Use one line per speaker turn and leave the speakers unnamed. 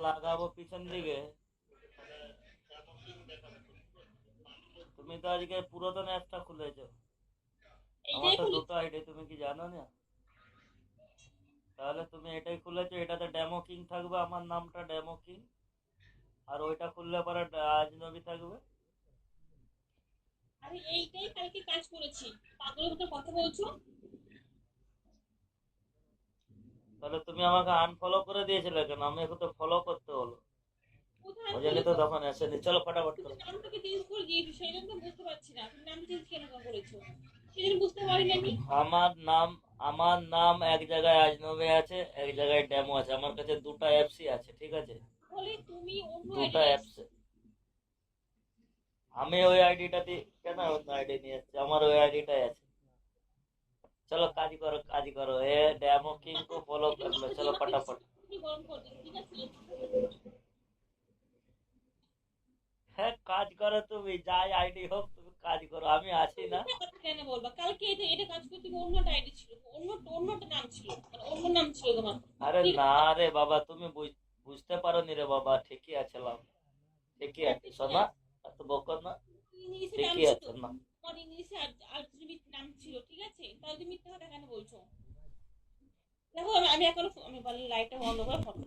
লাগাবো পিছন দিকে। তুমি তো আজকে পুরাতন অ্যাপটা খুলেছো। আমার
এইটাই
তো
খুলি।
দুটো আইডি, তুমি কি জানো না? তাহলে তুমি এটাই খুলেছো, এটাতে ডেমো কিং থাকবে, আমার নামটা ডেমো কিং। আর ওইটা খুললে পরে আজনবী থাকবে।
আরে এইটাই কালকে কাজ করেছি। পাগলের মতো কথা বলছো।
তাহলে তুমি আমাকে আনফলো করে দিয়েছিলে কেন? আমি এখন তো ফলো করতে হলো।
কোথায়
ওই জন্য
ফলো
তো
করো?
তখন এসেনি, চলো ফটাফট
তুমি
করো।
নামটাকে চেঞ্জ করে দিয়েছো, সেই জন্য তো বুঝতে পারছি না তুমি নাম চেঞ্জ কেন করেছো। সেদিন বুঝতে পারিনি আমি।
আমার নাম আমার নাম এক জায়গায় আজনবী আছে, এক জায়গায় ডেমো আছে, আমার কাছে দুটো অ্যাপসই আছে, ঠিক আছে?
বলে তুমি অন্য আইডি
দুটো
নিয়ে
অ্যাপস।
এসেছো।
আমি ওই আইডিটা দিয়ে কেন অন্য আইডি নিয়ে এসছি? আমার ওই আইডিটাই আছে। चलो काज करो, काज करो, ए डेमो किंग को फॉलो
এটা
कर लो,
হচ্ছে
चलो
তোমাকে
फटाफट।
গরম করে দিচ্ছি, ঠিক আছে।
হ্যাঁ, কাজ করো তুমি, যাই আইডি হোক, তুমি কাজ করো, আমি আছি
তুমি
না।
মিথ্যা কথা কেন বলবা? কালকে এটা এটা কাজ করতে গিয়ে অন্য একটা আইডি ছিল, অন্য অন্য একটা নাম ছিল, মানে অন্য নাম ছিল তোমার।
আরে
ঠিক
না
আছে।
রে বাবা, তুমি বুঝতে পারো নি রে বাবা, ঠিকই আছে লাভ। ঠিকই
হ্যাঁ
আছে,
ঠিকই
শোনা।
আছে।
এত বকো না।
ইংলিশে নাম
ঠিকই
ছিল।
আছে না।
তোমার ইংলিশে আর্জুমিত নাম ছিল, ঠিক আছে, তাহলে তুমি মিথ্যা কথা কেন বলছো? দেখো আমি এখনো আমি বলি লাইটটা বন্ধ করে ফটো